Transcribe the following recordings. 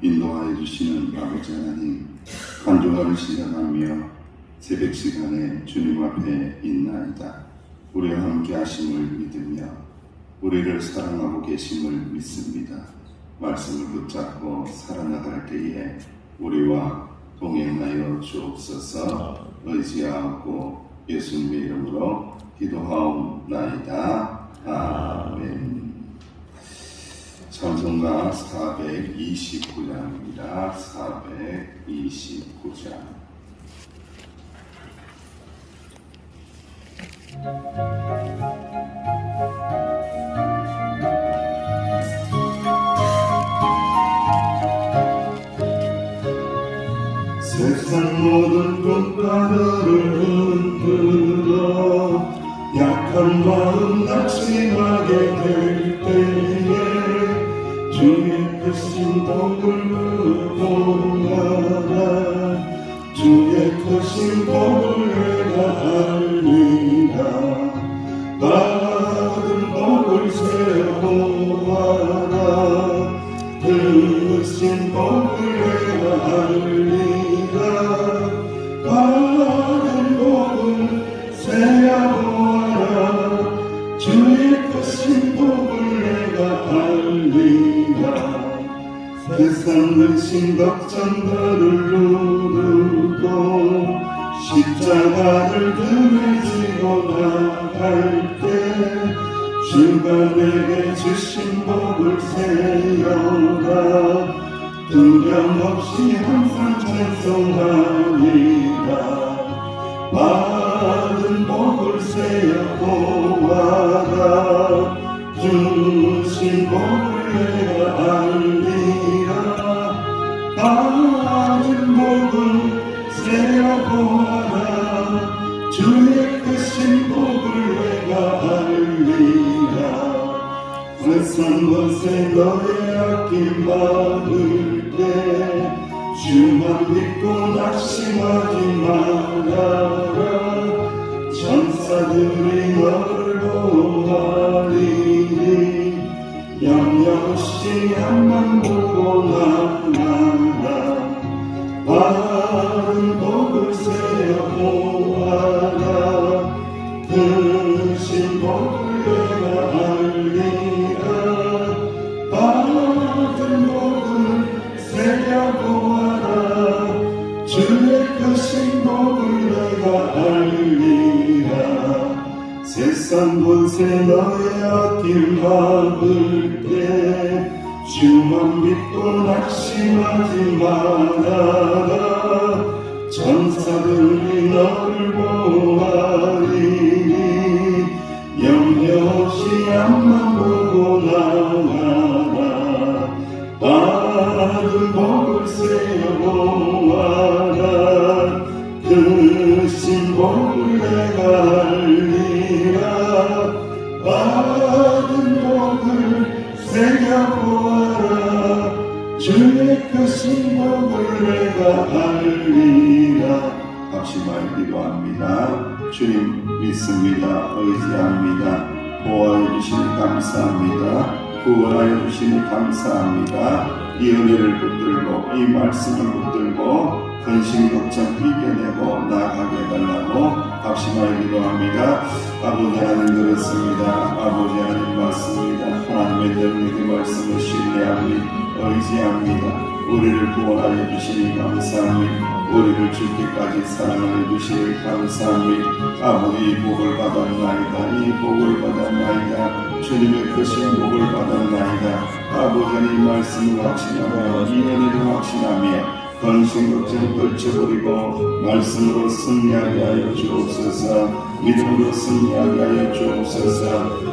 인도하여 주시는 아버지 하나님, 한 주간을 시작하며 새벽 시간에 주님 앞에 있나이다. 우리와 함께 하심을 믿으며 우리를 사랑하고 계심을 믿습니다. 말씀을 붙잡고 살아나갈 때에 우리와 동행하여 주옵소서. 의지하고 예수님의 이름으로 기도하옵나이다. 아멘. 찬송가 429장입니다. 429장. 세상 모든 꽃가루를 흔들어 약한 마음 낙심하게 될 때에 주의 크신 복을 보아라. 주의 크신 복을 내가 알리라. 받은 복을 세어보아라. 크신 복을 내가 알리라. 받은 복을 세어보아라. 주의 크신 복을 내가 알리라. 세상 근심 걱정들을 누르고 십자가를 등에 지고 나갈 때 주가 내게 주신 복을 세어라. 두려움 없이 항상 찬송하리라. 받은 복을 세어보아라. 주신 복을 내가 알리라. 받은 복을 세어보아라. 주의 크신 복을 내가 알리라. 세상 것에 너의 아낌 받을 때 주만 믿고 낙심하지 말아라. 천사들이 너를 보호하리니 영영없이 앞만 보고 나가라. 받은 복을 세어보아라. 크신 복을 내가 알리라. 받은 복을 세어보아라. 주의 크신 복을 내가 알리라. 세상 곳에 너의 아낌 받을 때 주만 믿고 낙심하지 말아라. 천사들이 너를 보호하리니 영영없이 앞만 보고 나가라. 받은 복을 세어보아라. 크신 복을 내가 알리라. 받은 복을 새겨보아라. 주의 크신 복을 내가 알리라. 합심하여 기도합니다. 주님 믿습니다. 의지합니다. 보호하여 주시니 감사합니다. 구원하여 주시니 감사합니다. 이 은혜를 붙들고 이 말씀을 붙들고 근심 걱정 이겨내고 나아가게 해달라고 합심하여 기도합니다. 아버지 하나님 들었습니다. 아버지 하나님 맞습니다. 하나님의 그 말씀을 신뢰합니다. 의지합니다. 우리를 구원하여 주시니 감사합니다. 우리를 죽기까지 사랑하여 주시니 감사합니다. 아버지 이 복을 받았나이다. 이 복을 받았나이다. 주님의 크신 복을 받았나이다. 아버지 하나님 말씀을 확신하며 이 은혜를 확신하며 근심 걱정 떨쳐버리고 말씀으로 승리하게 하여 주옵소서. 믿음으로 승리하게 하여 주옵소서.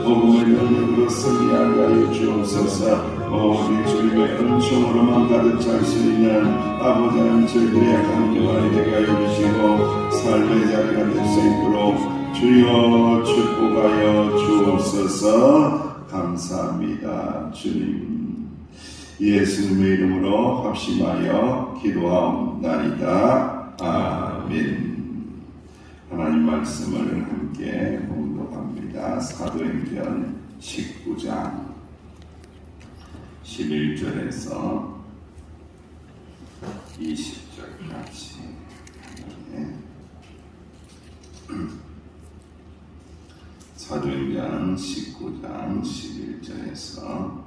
복음의 능력으로 승리하게 하여 주옵소서. 우리 주님의 은총으로만 가득 찰 수 있는 아버지 하나님 저희들의 강력함이 되게 하여 주시고 삶의 자리가 될 수 있도록 주여 축복하여 주옵소서. 감사합니다. 주님 예수님의 이름으로 합심하여 기도하옵나이다. 아멘. 하나님 말씀을 함께 봉독합니다. 사도행전 19장 11절에서 20절까지. 네. 사도행전 19장 11절에서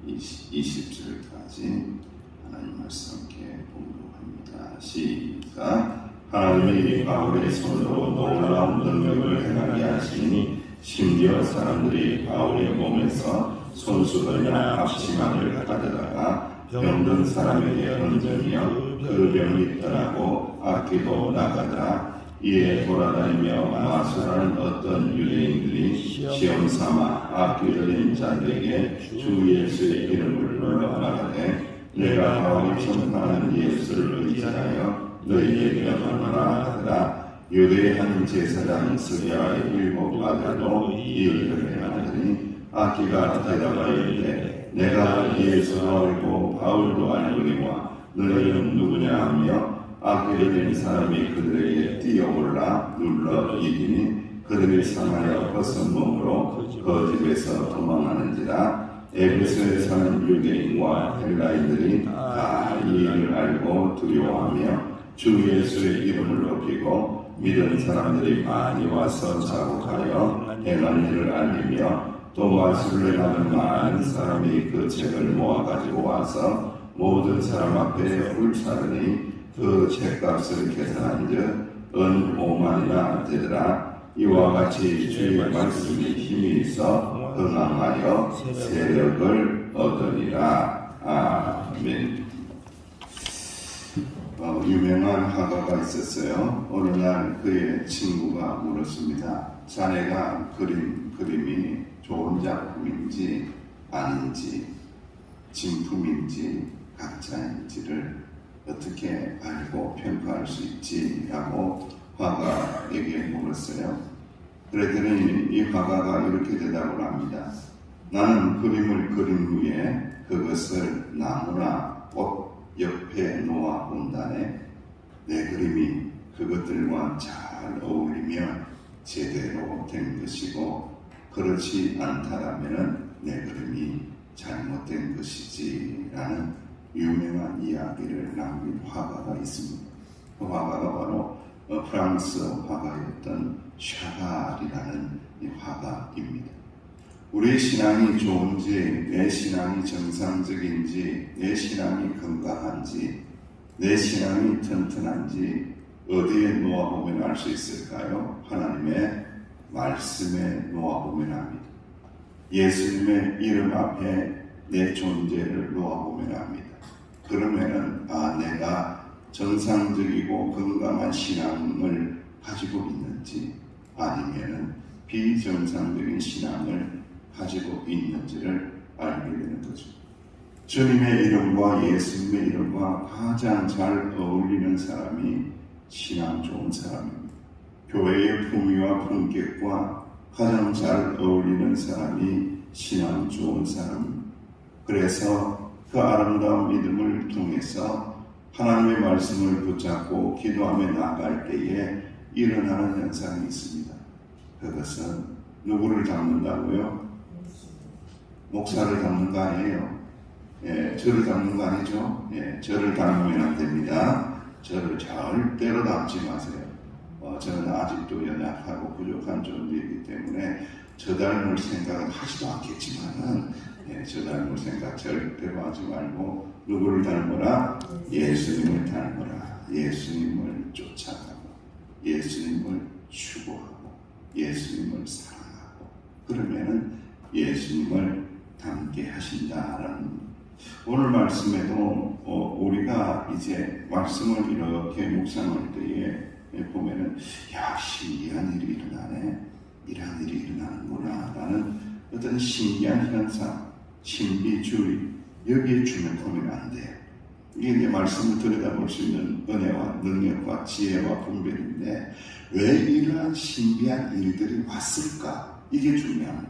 20절까지 하나님 말씀 함께 공부합니다. 시작. 하나님이 바울의 손으로 놀라운 능력을 행하게 하시니 심지어 사람들이 바울의 몸에서 손수건이나 앞치마를 가져다가 병든 사람에게 얹으며 그 병이 떠나고 악귀도 나가더라. 이에 돌아다니며 마술하는 어떤 유대인들이 시험삼아 악귀 들린 자들에게 주 예수의 이름을 불러 말하되 내가 바울이 전파하는 예수를 의지하여 너희에게 명하노라 하더라. 유대의 한 제사장 스가의 7 아들도 이 일을 행하더니 악귀가 대답하여 이르되 내가 예수도 알고 바울도 알거니와 너희는 누구냐 하며 악귀를 낸 사람이 그들에게 뛰어올라 눌러 이기니 그들이 사마리아 벗은 몸으로 그 집에서 도망하는지라. 에베소에 사는 유대인과 헬라인들이 다 이 일을 알고 두려워하며 주 예수의 이름을 높이고 믿은 사람들이 많이 와서 자국하여 행한 일을 알리며 또 마술을 하는 많은 사람이 그 책을 모아가지고 와서 모든 사람 앞에 훌사르니 그 책값을 계산한즉 은 5만이나 되더라. 이와 같이 주의 말씀이 힘이 있어 흥황하여 세력을 얻으리라. 아멘. 유명한 화가가 있었어요. 어느 날 그의 친구가 물었습니다. 자네가 그린 그림이 좋은 작품인지 아닌지, 진품인지 가짜인지를 어떻게 알고 평가할 수 있지? 라고 화가에게 물었어요. 그랬더니 이 화가가 이렇게 대답을 합니다. 나는 그림을 그린 후에 그것을 나무나 꽃 옆에 놓아 본다네. 내 그림이 그것들과 잘 어울리면 제대로 된 것이고 그렇지 않다라면 내 그림이 잘못된 것이지 라는 유명한 이야기를 남긴 화가가 있습니다. 그 화가가 바로 프랑스 화가였던 샤갈이라는 이 화가입니다. 우리의 신앙이 좋은지, 내 신앙이 정상적인지, 내 신앙이 건강한지, 내 신앙이 튼튼한지 어디에 놓아보면 알 수 있을까요? 하나님의 말씀에 놓아보면 합니다. 예수님의 이름 앞에 내 존재를 놓아보면 합니다. 그러면은 내가 정상적이고 건강한 신앙을 가지고 있는지 아니면은 비정상적인 신앙을 가지고 있는지를 알게 되는 거죠. 주님의 이름과 예수님의 이름과 가장 잘 어울리는 사람이 신앙 좋은 사람입니다. 교회의 품위와 품격과 가장 잘 어울리는 사람이 신앙 좋은 사람입니다. 그래서 그 아름다운 믿음을 통해서 하나님의 말씀을 붙잡고 기도하며 나아갈 때에 일어나는 현상이 있습니다. 그것은 누구를 닮는다고요? 목사를 닮는 거 아니에요. 저를 닮는 거 아니죠? 저를 닮으면 안 됩니다. 저를 절대로 닮지 마세요. 저는 아직도 연약하고 부족한 존재이기 때문에 저 닮을 생각은 하지도 않겠지만은 저 닮을 생각 절대로 하지 말고 누구를 닮으라? 예수님을 닮으라. 예수님을 쫓아가고 예수님을 추구하고 예수님을 사랑하고 그러면은 예수님을 닮게 하신다라는 오늘 말씀에도 우리가 이제 말씀을 이렇게 묵상할 때에 보면은 신기한 일이 일어나네, 이런 일이 일어나는구나 라는 어떤 신기한 현상, 신비주의 여기에 주목하면 안 돼요. 이게 이제 말씀을 들여다볼 수 있는 은혜와 능력과 지혜와 분별인데 왜 이러한 신비한 일들이 왔을까? 이게 중요합니다.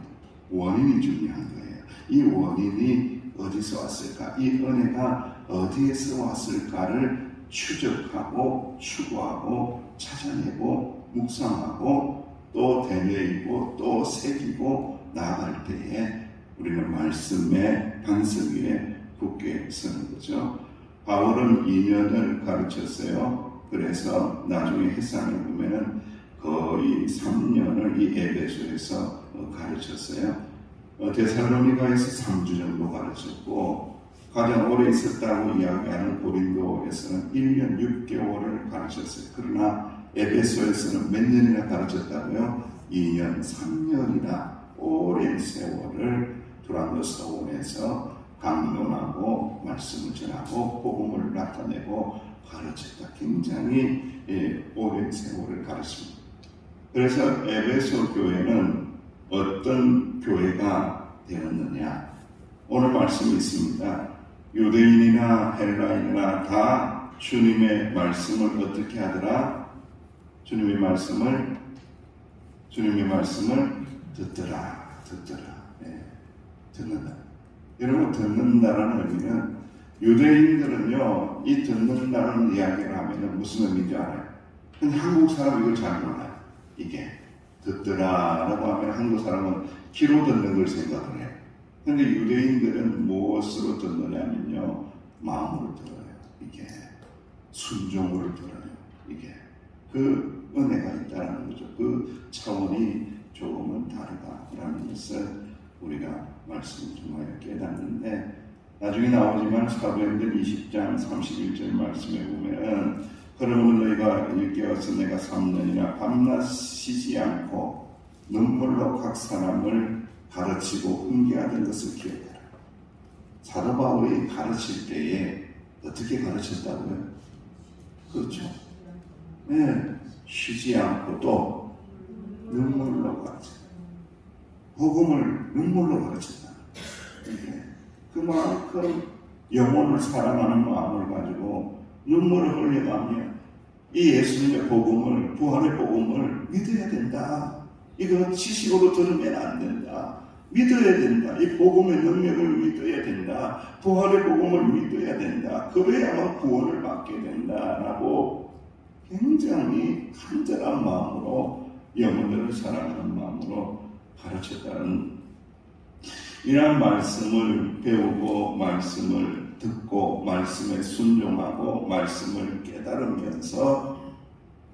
원인이 중요한 거예요. 이 원인이 어디서 왔을까? 이 은혜가 어디에서 왔을까를 추적하고 추구하고 찾아내고 묵상하고 또 되뇌이고 또 새기고 나아갈 때에 우리는 말씀의 반석 위에 굳게 서는 거죠. 바울은 2년을 가르쳤어요. 그래서 나중에 해상에 보면은 거의 3년을 이 에베소에서 가르쳤어요. 데살로니가에서 3주 정도 가르쳤고, 가장 오래 있었다고 이야기하는 고린도에서는 1년 6개월을 가르쳤어요. 그러나 에베소에서는 몇 년이나 가르쳤다고요? 2년 3년이나 오랜 세월을 두란노스온에서 강론하고 말씀을 전하고 복음을 나타내고 가르쳤다. 굉장히 오랜 세월을 가르칩니다. 그래서 에베소 교회는 어떤 교회가 되었느냐? 오늘 말씀이 있습니다. 유대인이나 헬라인이나 다 주님의 말씀을 어떻게 하더라? 주님의 말씀을 듣더라. 듣는다. 여러분, 듣는다라는 의미는 유대인들은요, 이 듣는다는 이야기를 하면 무슨 의미인지 알아요? 근데 한국 사람 이걸 잘 몰라요. 이게 듣더라라고 하면 한국 사람은 귀로 듣는 걸 생각을 해요. 근데 유대인들은 무엇으로 듣느냐면요, 마음으로 들어요. 이게 순종으로 들어요. 이게 그 은혜가 있다는 거죠. 그 차원이 조금은 다르다라는 것을 우리가 말씀을 통하여 깨닫는데, 나중에 나오지만 사도행전 20장 31절 말씀에 보면, 그러므로 너희가 일깨어서 내가 3년이나 밤낮 쉬지 않고 눈물로 각 사람을 가르치고 훈계하던 것을 기억하라. 사도 바울이 가르칠 때에 어떻게 가르쳤다고요? 그렇죠. 네, 쉬지 않고 또 눈물로 가르쳤다. 복음을 눈물로 가르쳤다. 그만큼 영혼을 사랑하는 마음을 가지고 눈물을 흘려가며 이 예수님의 복음을, 부활의 복음을 믿어야 된다. 이거 지식으로 들으면 안 된다. 믿어야 된다. 이 복음의 능력을 믿어야 된다. 부활의 복음을 믿어야 된다. 그래야만 구원을 받게 된다라고 굉장히 간절한 마음으로, 영혼들을 사랑하는 마음으로 가르쳤다는, 이러한 말씀을 배우고 말씀을 듣고 말씀에 순종하고 말씀을 깨달으면서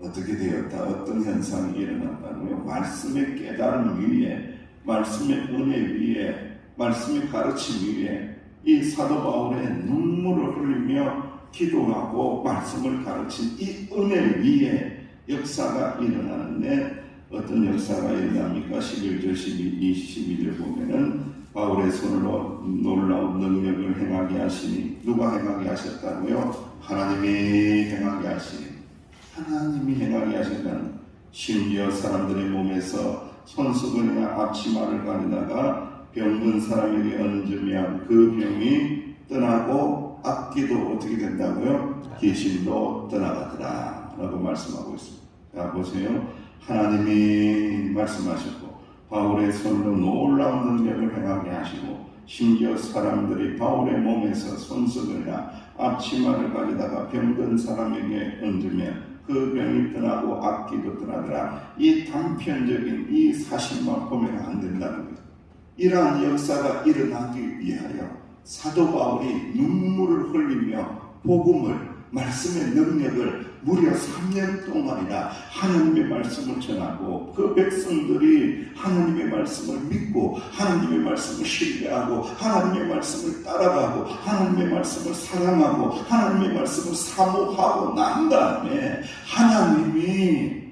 어떻게 되었다? 어떤 현상이 일어났다고요? 말씀의 깨달음 위에, 말씀의 은혜 위에, 말씀의 가르침 위에 이 사도 바울의 눈물을 흘리며 기도하고 말씀을 가르친 이 은혜 위에 역사가 일어나는데, 어떤 역사가 일어납니까? 11절, 22절 보면은 바울의 손으로 놀라운 능력을 행하게 하시니, 누가 행하게 하셨다고요? 하나님이 행하게 하시니, 하나님이 행하게 하셨다는, 심지어 사람들의 몸에서 손수건이나 앞치마를 가리다가 병든 사람에게 얹으면 그 병이 떠나고 악기도 어떻게 된다고요? 귀신도 떠나가더라 라고 말씀하고 있습니다. 자, 보세요. 하나님이 말씀하셨고 바울의 손으로 놀라운 능력을 행하게 하시고, 심지어 사람들이 바울의 몸에서 손수건이나 앞치마를 가지다가 병든 사람에게 얹으면 그 병이 떠나고 악기도 떠나더라. 이 단편적인 이 사실만 보면 안 된다는 거예요. 이러한 역사가 일어나기 위하여 사도 바울이 눈물을 흘리며 복음을, 말씀의 능력을 무려 3년 동안이나 하나님의 말씀을 전하고, 그 백성들이 하나님의 말씀을 믿고 하나님의 말씀을 신뢰하고 하나님의 말씀을 따라가고 하나님의 말씀을 사랑하고 하나님의 말씀을 사모하고 난 다음에 하나님이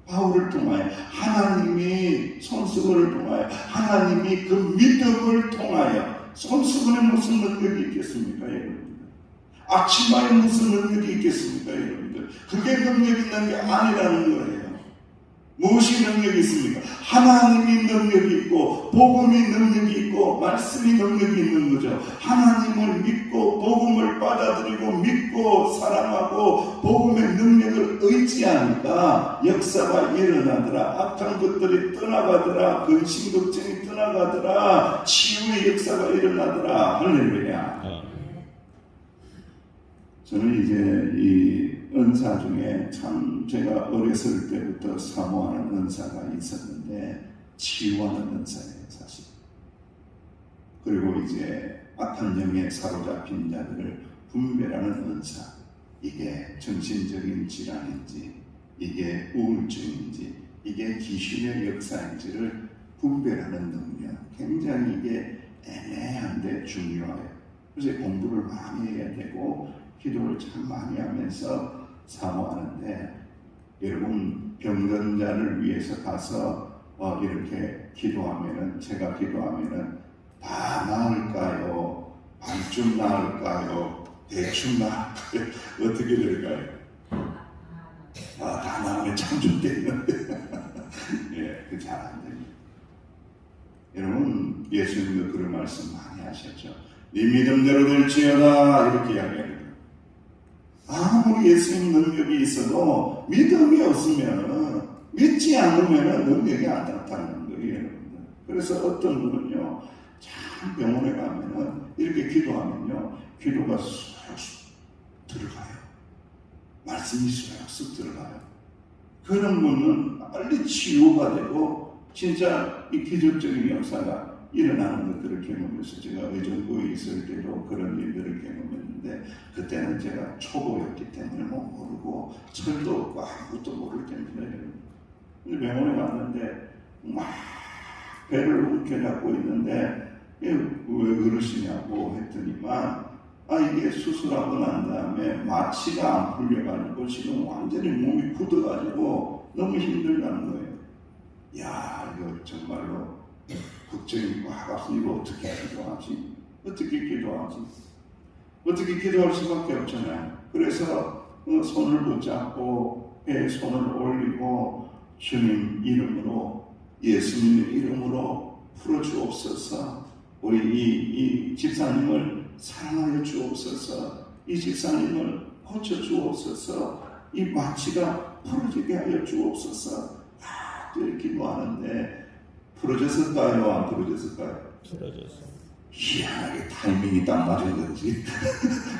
바울을 통하여, 하나님이 손수건을 통하여, 하나님이 그 믿음을 통하여, 손수건에 무슨 능력이 있겠습니까, 여러분? 앞치마에 무슨 능력이 있겠습니까, 여러분들? 그게 능력 있는 게 아니라는 거예요. 무엇이 능력이 있습니까? 하나님이 능력이 있고, 복음이 능력이 있고, 말씀이 능력이 있는 거죠. 하나님을 믿고, 복음을 받아들이고, 믿고, 사랑하고, 복음의 능력을 의지하니까 역사가 일어나더라. 악한 것들이 떠나가더라. 근심, 걱정이 떠나가더라. 치유의 역사가 일어나더라. 할렐루야. 저는 이제 이 은사 중에 참 제가 어렸을 때부터 사모하는 은사가 있었는데, 치유하는 은사예요, 사실. 그리고 이제 악한 영에 사로잡힌 자들을 분별하는 은사, 이게 정신적인 질환인지 이게 우울증인지 이게 귀신의 역사인지를 분별하는 능력, 굉장히 이게 애매한데 중요해요. 그래서 공부를 많이 해야 되고 기도를 참 많이 하면서 사모하는데, 여러분 병든자를 위해서 가서 이렇게 기도하면은, 제가 기도하면은 다 나을까요? 반쯤 나을까요? 대충 나을까요? 어떻게 될까요? 다 나오면 참 좋겠는데 예, 그 잘 안 됩니다. 여러분 예수님도 그런 말씀 많이 하셨죠. 네 믿음대로 될지어다 이렇게 이야기합니다. 아무리 예수님 능력이 있어도 믿음이 없으면, 믿지 않으면 능력이 안 나타나는 거예요, 여러분들. 그래서 어떤 분은요, 참 병원에 가면은 이렇게 기도하면요, 기도가 쑥 들어가요. 말씀이 쑥 들어가요. 그런 분은 빨리 치유가 되고 진짜 이 기적적인 역사가 일어나는 것들을 경험해서, 제가 의정부에 있을 때도 그런 일들을 경험했는데, 그때는 제가 초보였기 때문에 모르고 철도 없고 아무것도 모를 때문에, 근데 병원에 갔는데 막 배를 움켜잡고 있는데 왜 그러시냐고 했더니만, 이게 수술하고 난 다음에 마취가 안 풀려가지고 지금 완전히 몸이 굳어가지고 너무 힘들다는 거예요. 야, 이거 정말로 걱정이 막 와서 이거 어떻게 기도하지? 어떻게 기도하지? 어떻게 기도할 수밖에 없잖아요. 그래서 손을 붙잡고 배에 손을 올리고 주님 이름으로, 예수님의 이름으로 풀어주옵소서. 우리 이 집사님을 사랑하여 주옵소서. 이 집사님을 고쳐주옵소서. 이 마취가 풀어지게 하여 주옵소서. 이렇게 기도하는데 풀어졌을까요? 안 풀어졌을까요? 풀어졌어요. 희한하게 타이밍이 딱 맞은 건지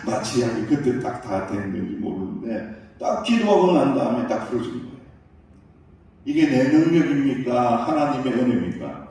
마취약이 그때 딱 다 된 건지 모르는데 딱 기도하고 난 다음에 딱 풀어진 거예요. 이게 내 능력입니까? 하나님의 은혜입니까?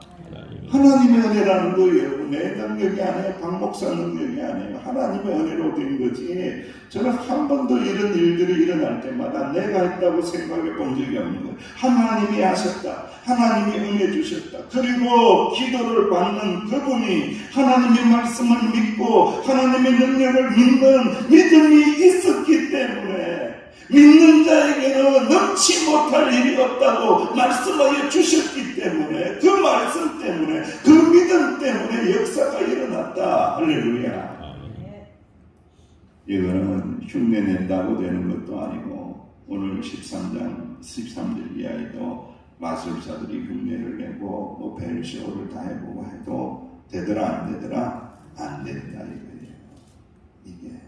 하나님의 은혜라는 거예요. 내 능력이 아니에요. 박 목사 능력이 아니에요. 하나님의 은혜로 된 거지. 저는 한 번도 이런 일들이 일어날 때마다 내가 했다고 생각해 본 적이 없는 거예요. 하나님이 하셨다. 하나님이 은혜 주셨다. 그리고 기도를 받는 그분이 하나님의 말씀을 믿고 하나님의 능력을 믿는 믿음이 있었기 때문에, 믿는 자에게는 넘치 못할 일이 없다고 말씀하여 주셨기 때문에, 그 말씀 때문에, 그 믿음 때문에 역사가 일어났다. 할렐루야. 이거는 흉내 낸다고 되는 것도 아니고, 오늘 13절 이하에도 마술사들이 흉내를 내고 벨쇼를 다 해보고 해도 되더라 안 되더라? 안 된다 이거예요. 이게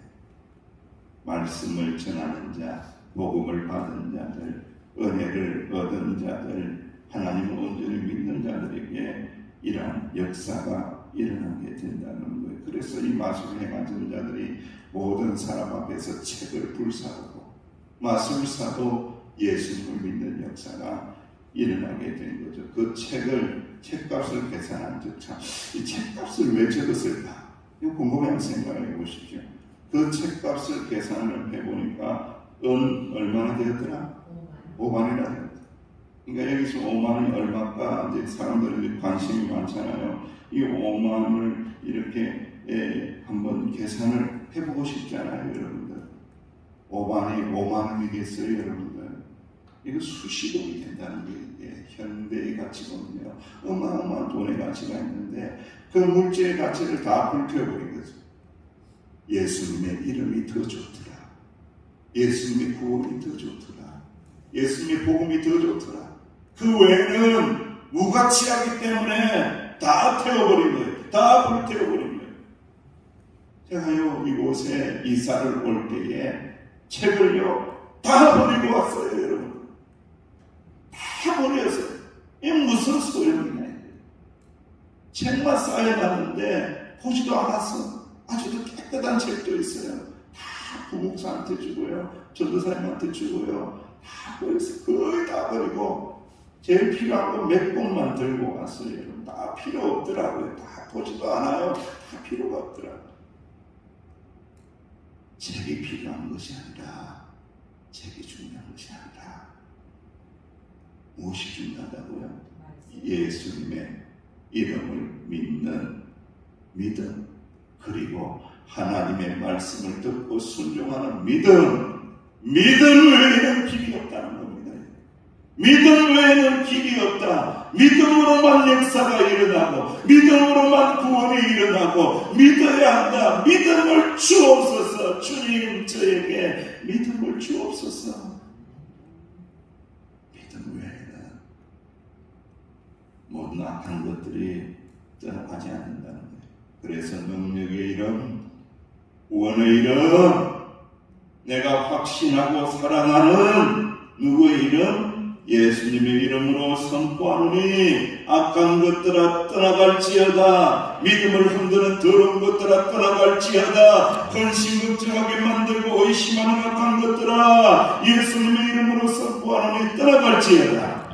말씀을 전하는 자, 복음을 받은 자들, 은혜를 얻은 자들, 하나님을 온전히 믿는 자들에게 이러한 역사가 일어나게 된다는 거예요. 그래서 이 마술을 행하는 자들이 모든 사람 앞에서 책을 불사르고, 마술사도 예수님을 믿는 역사가 일어나게 된 거죠. 그 책값을 계산한 즉, 참, 이 책값을 왜 적었을까? 이거 궁금해 생각해 보십시오. 그 책값을 계산을 해보니까 얼마나 되었더라? 5만이나 되었다. 그러니까 여기서 5만이 얼마까 이제 사람들이 관심이 많잖아요. 이 5만을 이렇게 한번 계산을 해보고 싶잖아요, 여러분들. 5만이 5만 원이겠어요, 여러분들. 이거 수십억이 된다는 게 현대의 가치거든요. 어마어마한 돈의 가치가 있는데 그 물질의 가치를 다 불태워버린 거죠. 예수님의 이름이 더 좋더라. 예수님의 구원이 더 좋더라. 예수님의 복음이 더 좋더라. 그 외에는 무가치하기 때문에 다 태워버린 거예요. 다 불태워버린 거예요. 제가요, 이곳에 이사를 올 때에 책을요 다 버리고 왔어요, 여러분. 다 버렸어요. 이게 무슨 소용이냐. 책만 쌓여놨는데 보지도 않았어. 아주도 깨끗한 책도 있어요. 다 부목사한테 주고요, 전도사님한테 주고요, 다 버렸어요. 거의 다 버리고 제일 필요한 거 몇 권만 들고 왔어요. 여러분. 다 필요 없더라고요. 다 보지도 않아요. 다 필요가 없더라고요. 책이 필요한 것이 아니라 책이 중요한 것이 아니라 무엇이 중요하다고요? 예수님의 이름을 믿는 믿음, 그리고 하나님의 말씀을 듣고 순종하는 믿음 외에는 길이 없다는 겁니다. 믿음 외에는 길이 없다. 믿음으로만 역사가 일어나고 믿음으로만 구원이 일어나고 믿어야 한다. 믿음을 주옵소서. 주님, 저에게 믿음을 주옵소서. 믿음 외에는 모든 악한 것들이 떠나가지 않는다는 거예요. 그래서 능력의 이름, 구원의 이름, 내가 확신하고 사랑하는 누구의 이름? 예수님의 이름으로 선포하노니 악한 것들아 떠나갈지어다. 믿음을 흔드는 더러운 것들아 떠나갈지어다. 근심 걱정하게 만들고 의심하는 악한 것들아 예수님의 이름으로 선포하노니 떠나갈지어다.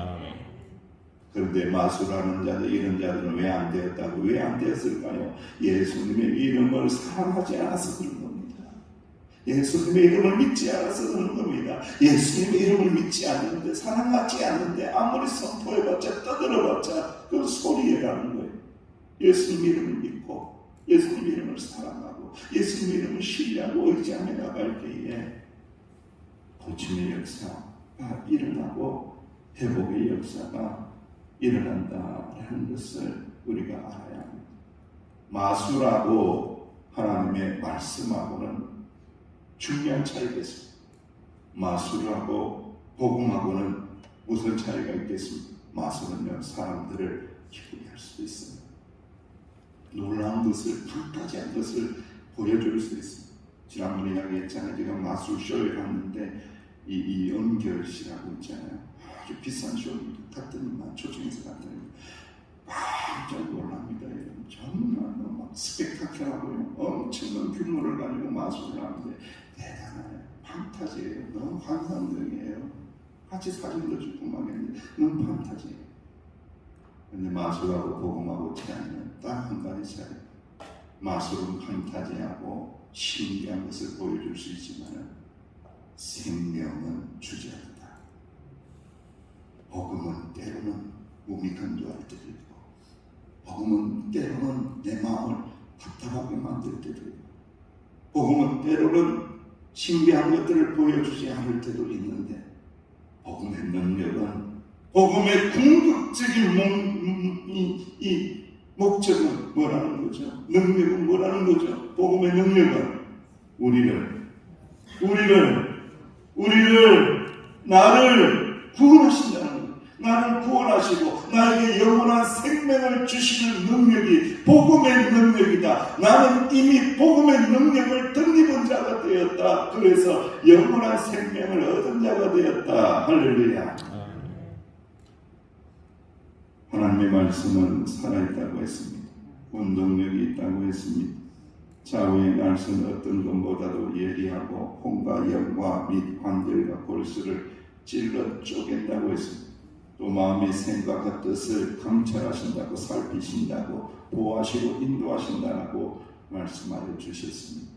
그런데 마술하는 자들, 이런 자들은 왜 안 되었다고? 왜 안 되었을까요? 예수님의 이름을 사랑하지 않아서 그런 겁니다. 예수님의 이름을 믿지 않아서 그런 겁니다. 예수님의 이름을 믿지 않는데, 사랑하지 않는데 아무리 선포해봤자 떠들어봤자 그 소리라는 거예요. 예수님 이름을 믿고 예수님 이름을 사랑하고 예수님 이름을 신뢰하고 의지하며 나갈 때에 고침의 역사가 일어나고 회복의 역사가 일어난다라는 것을 우리가 알아야 합니다. 마술하고 하나님의 말씀하고는 중요한 차이가 있습니다. 마술하고 복음하고는 무슨 차이가 있겠습니까? 마술은요, 사람들을 기쁘게 할 수도 있습니다. 놀라운 것을, 판타지한 것을 보여줄 수 있습니다. 지난번에 이야기했잖아요. 제가 마술쇼에 갔는데 이 연결 씨라고 있잖아요. 아주 비싼 쇼입니다. 갔더니만 초청해서 갔더니 깜짝 놀랍니다. 정말 막 스펙타클하고요. 엄청난 규모를 가지고 마술을 하는데 대단해요. 판타지예요. 너무 환상적이에요. 같이 사진도 찍고 막 했는데 너무 판타지예요. 근데 마술하고 복음하고 차이는 딱 한 가지 차이. 마술은 판타지하고 신기한 것을 보여줄 수 있지만 생명은 주저한다. 복음은 때로는 몸이 건조할 때도 있고, 복음은 때로는 내 마음을 답답하게 만들 때도 있고, 복음은 때로는 신비한 것들을 보여주지 않을 때도 있는데, 복음의 능력은, 복음의 궁극적인 목적은 뭐라는 거죠? 능력은 뭐라는 거죠? 복음의 능력은 나를 구원하신다는 거예요. 나를 구원하시고 나에게 영원한 생명을 주시는 능력이 복음의 능력이다. 나는 이미 복음의 능력을 덧입은 자가 되었다. 그래서 영원한 생명을 얻은 자가 되었다. 할렐루야. 하나님의 말씀은 살아있다고 했습니다. 운동력이 있다고 했습니다. 좌우의 날선 어떤 것보다도 예리하고 혼과 영과 및 관절과 골수를 찔러 쪼갠다고 했습니다. 또 마음의 생각과 뜻을 감찰하신다고, 살피신다고, 보호하시고 인도하신다고 말씀하여 주셨습니다.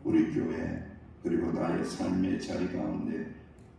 우리 교회 그리고 나의 삶의 자리 가운데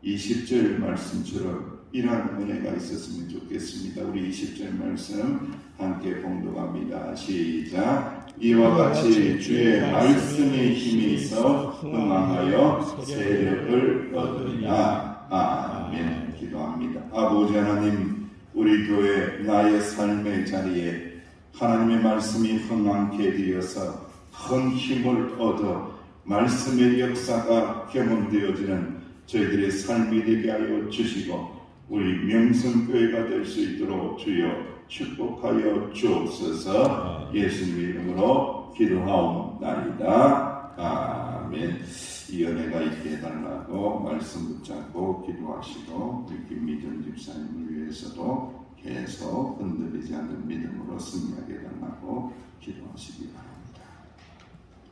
20절 말씀처럼 이러한 은혜가 있었으면 좋겠습니다. 우리 20절 말씀 함께 봉독합니다. 시작. 이와 같이 주의 말씀의 힘이 있어 흥망하여 세력을 얻으리라. 아멘. 기도합니다. 아버지 하나님, 우리 교회 나의 삶의 자리에 하나님의 말씀이 흥망케 되어서 큰 힘을 얻어 말씀의 역사가 경험되어지는 저희들의 삶이 되게 하여 주시고 우리 명성교회가 될 수 있도록 주여 축복하여 주옵소서. 예수님의 이름으로 기도하옵나이다. 아멘. 이 은혜가 있게 해달라고 말씀 붙잡고 기도하시고 우리 김미전 집사님을 위해서도 계속 흔들리지 않는 믿음으로 승리하게 해달라고 기도하시기 바랍니다.